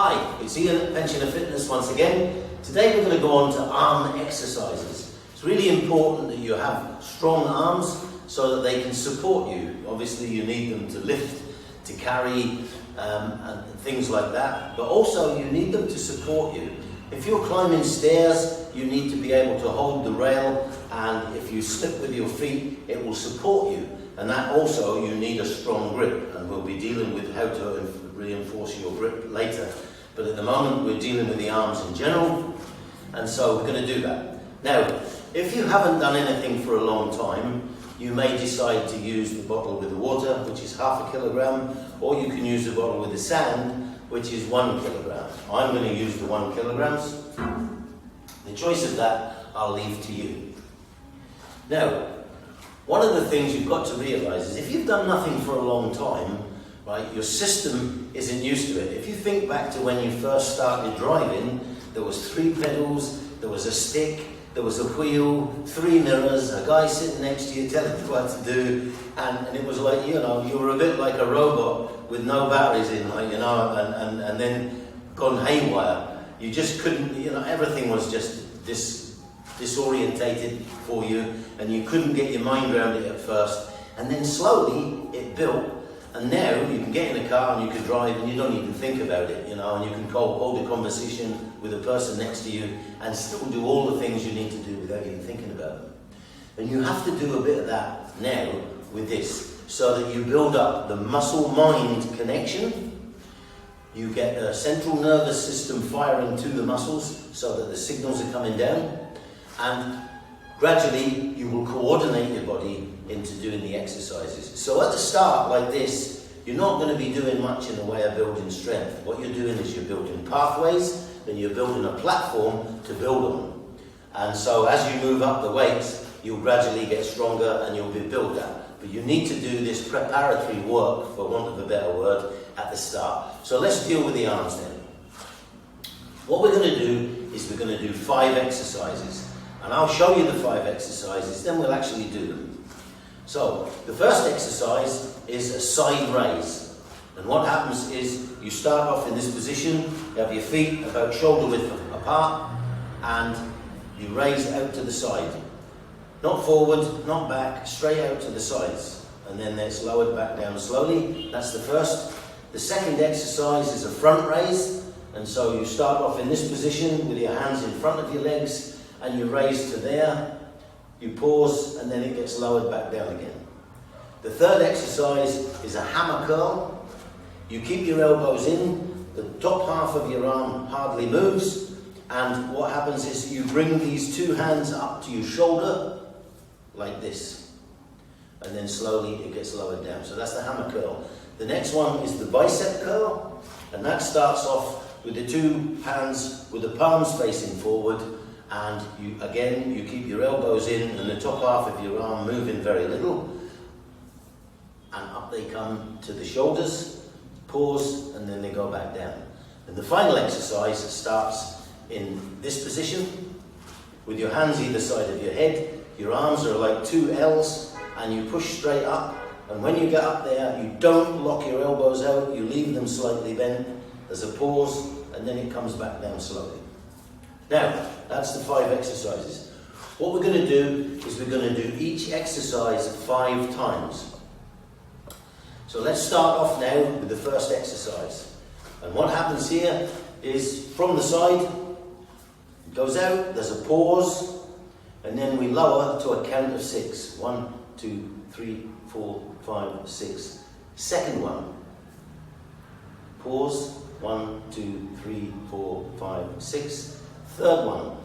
Hi, it's Ian at Pensioner Fitness once again. Today we're going to go on to arm exercises. It's really important that you have strong arms so that they can support you. Obviously you need them to lift, to carry and things like that, but also you need them to support you. If you're climbing stairs, you need to be able to hold the rail, and if you slip with your feet, it will support you. And that also, you need a strong grip, and we'll be dealing with how to reinforce your grip later. But at the moment, we're dealing with the arms in general, and so we're going to do that. Now, if you haven't done anything for a long time, you may decide to use the bottle with the water, which is 0.5 kilogram, or you can use the bottle with the sand, which is 1 kilogram. I'm going to use the 1 kilograms. The choice of that, I'll leave to you. Now, one of the things you've got to realise is if you've done nothing for a long time, right, your system isn't used to it. If you think back to when you first started driving, there was 3 pedals, there was a stick, there was a wheel, 3 mirrors, a guy sitting next to you telling you what to do, and it was like, you know, you were a bit like a robot with no batteries in, like, you know, and then gone haywire. You just couldn't, you know, everything was just disorientated for you, and you couldn't get your mind around it at first, and then slowly it built, and now you can get in a car and you can drive and you don't even think about it, you know, and you can hold a conversation with a person next to you and still do all the things you need to do without even thinking about them. And you have to do a bit of that now with this, so that you build up the muscle-mind connection. You get the central nervous system firing to the muscles so that the signals are coming down, and gradually you will coordinate your body into doing the exercises. So at the start, like this, you're not going to be doing much in the way of building strength. What you're doing is you're building pathways, then you're building a platform to build on. And so as you move up the weights, you'll gradually get stronger and you'll be built that. But you need to do this preparatory work, for want of a better word, at the start. So let's deal with the arms then. What we're going to do is we're going to do 5 exercises. And I'll show you the 5 exercises, then we'll actually do them. So, the first exercise is a side raise. And what happens is, you start off in this position, you have your feet about shoulder width apart, and you raise out to the side. Not forward, not back, straight out to the sides. And then it's lowered back down slowly. That's the first. The second exercise is a front raise. And so you start off in this position with your hands in front of your legs, and you raise to there, you pause, and then it gets lowered back down again. The third exercise is a hammer curl. You keep your elbows in, the top half of your arm hardly moves, and what happens is you bring these 2 hands up to your shoulder, like this, and then slowly it gets lowered down. So that's the hammer curl. The next one is the bicep curl, and that starts off with the 2 hands with the palms facing forward, and you keep your elbows in and the top half of your arm moving very little, and up they come to the shoulders, pause, and then they go back down. And the final exercise starts in this position with your hands either side of your head. Your arms are like 2 L's, and you push straight up, and when you get up there, you don't lock your elbows out, you leave them slightly bent. There's a pause, and then it comes back down slowly. Now, that's the 5 exercises. What we're going to do is we're going to do each exercise 5 times. So let's start off now with the first exercise. And what happens here is from the side, it goes out, there's a pause, and then we lower to a count of 6. 1, 2, 3, 4, 5, 6. Second one. Pause. 1, 2, 3, 4, 5, 6. Third one.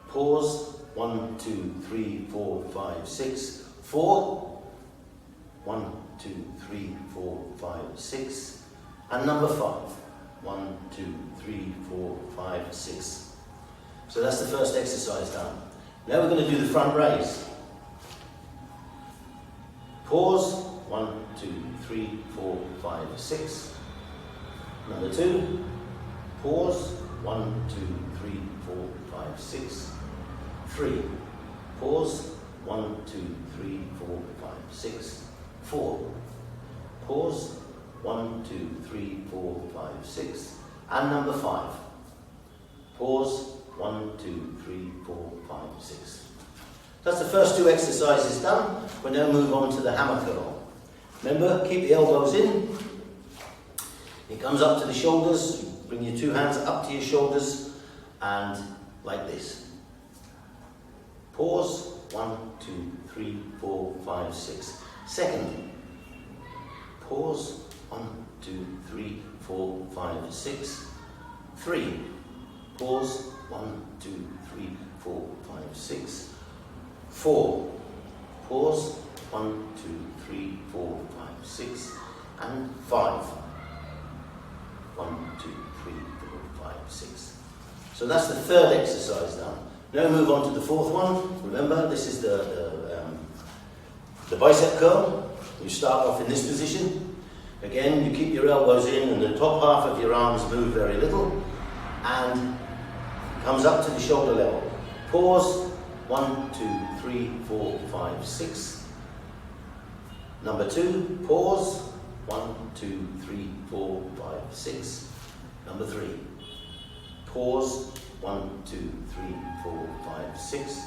Pause. 1, 2, 3, 4, 5, 6. 4. 1, 2, 3, 4, 5, 6. And number 5. 1, 2, 3, 4, 5, 6. So that's the first exercise done. Now we're going to do the front raise. Pause. 1, 2, 3, 4, 5, 6. Number 2. Pause. 1, 2, 3, 4, 5, 6. 3. Pause. 1, 2, 3, 4, 5, 6. 4. Pause. 1, 2, 3, 4, 5, 6. And number 5. Pause. 1, 2, 3, 4, 5, 6. That's the first 2 exercises done. We'll now move on to the hammer curl. Remember, keep the elbows in. It comes up to the shoulders. Bring your 2 hands up to your shoulders and like this. Pause. 1, 2, 3, 4, 5, 6. Second. Pause. 1, 2, 3, 4, 5, 6. 3. Pause. 1, 2, 3, 4, 5, 6. 4. Pause. 1, 2, 3, 4, 5, 6. And 5. 1, 2, 3, 4, 5, 6. So that's the 3rd exercise done. Now move on to the 4th one. Remember, this is the bicep curl. You start off in this position. Again, you keep your elbows in and the top half of your arms move very little. And comes up to the shoulder level. Pause. 1, 2, 3, 4, 5, 6. Number 2. Pause. 1, 2, 3, 4, 5, 6. Number 3. Pause. 1, 2, 3, 4, 5, 6.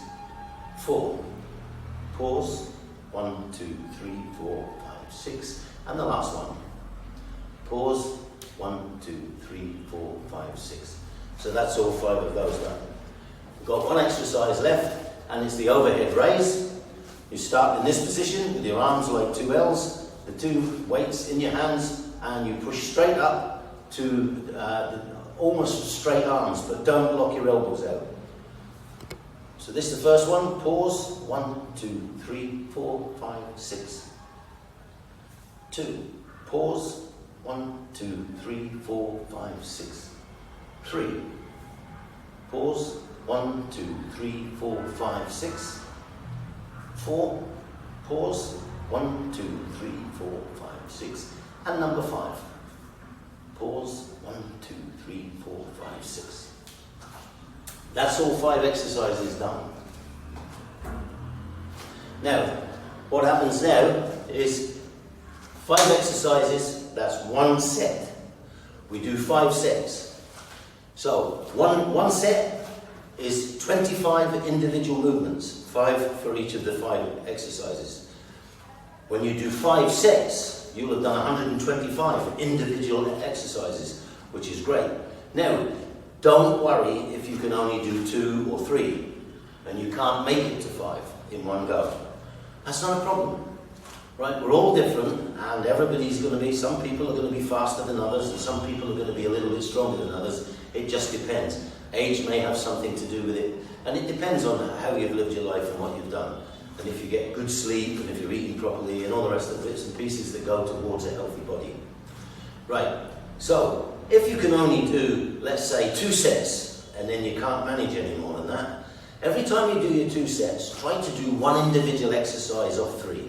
4. Pause. 1, 2, 3, 4, 5, 6. And the last one. Pause. 1, 2, 3, 4, 5, 6. So that's all 5 of those done. We've got one exercise left, and it's the overhead raise. You start in this position with your arms like 2 L's, the 2 weights in your hands, and you push straight up to almost straight arms, but don't lock your elbows out. So this is the first one. Pause. 1, 2, 3, 4, 5, 6. 2. Pause. 1, 2, 3, 4, 5, 6. 3. Pause. 1, 2, 3, 4, 5, 6. 4. Pause. 1, 2, 3, 4, 5, 6. And number 5. Pause. 1, 2, 3, 4, 5, 6. That's all 5 exercises done. Now, what happens now is 5 exercises, that's 1 set. We do 5 sets. So, one set is 25 individual movements, 5 for each of the 5 exercises. When you do 5 sets, you'll have done 125 individual exercises, which is great. Now, don't worry if you can only do 2 or 3 and you can't make it to 5 in one go. That's not a problem, right? We're all different and everybody's going to be, some people are going to be faster than others and some people are going to be a little bit stronger than others. It just depends. Age may have something to do with it, and it depends on how you've lived your life and what you've done. And if you get good sleep and if you're eating properly and all the rest of the bits and pieces that go towards a healthy body. Right, so if you can only do, let's say, 2 sets and then you can't manage any more than that, every time you do your 2 sets, try to do 1 individual exercise of 3.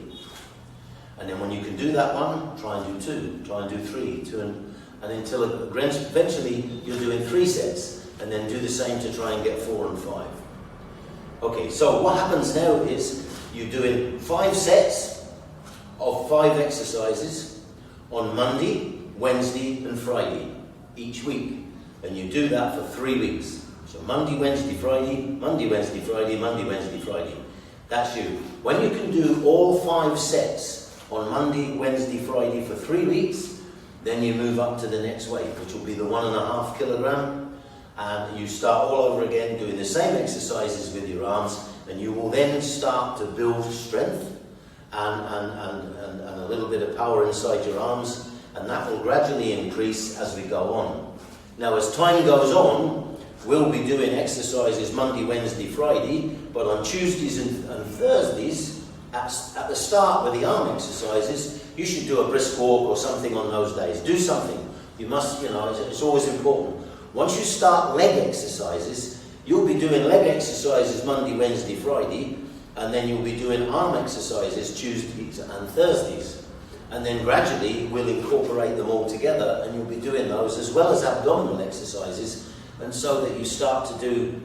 And then when you can do that one, try and do 2, try and do 3, 2 and until eventually you're doing 3 sets and then do the same to try and get 4 and 5. Okay, so what happens now is you're doing 5 sets of 5 exercises on Monday, Wednesday and Friday each week. And you do that for 3 weeks. So Monday, Wednesday, Friday, Monday, Wednesday, Friday, Monday, Wednesday, Friday. That's you. When you can do all 5 sets on Monday, Wednesday, Friday for 3 weeks, then you move up to the next weight, which will be the 1.5 kilogram. And you start all over again doing the same exercises with your arms, and you will then start to build strength and a little bit of power inside your arms, and that will gradually increase as we go on. Now, as time goes on, we'll be doing exercises Monday, Wednesday, Friday, but on Tuesdays and Thursdays, at the start with the arm exercises, you should do a brisk walk or something on those days. Do something. You must, it's always important. Once you start leg exercises, you'll be doing leg exercises Monday, Wednesday, Friday, and then you'll be doing arm exercises Tuesdays and Thursdays. And then gradually we'll incorporate them all together and you'll be doing those as well as abdominal exercises, and so that you start to do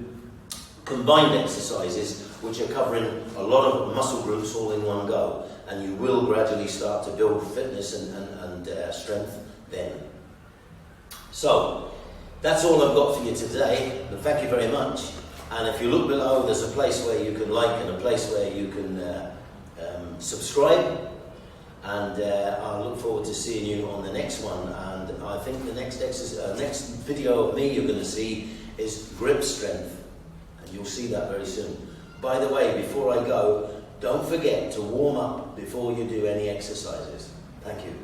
combined exercises which are covering a lot of muscle groups all in one go, and you will gradually start to build fitness and strength then. So, That's all I've got for you today. And thank you very much. And if you look below, there's a place where you can like and a place where you can subscribe. And I look forward to seeing you on the next one. And I think the next video of me you're going to see is grip strength. And you'll see that very soon. By the way, before I go, don't forget to warm up before you do any exercises. Thank you.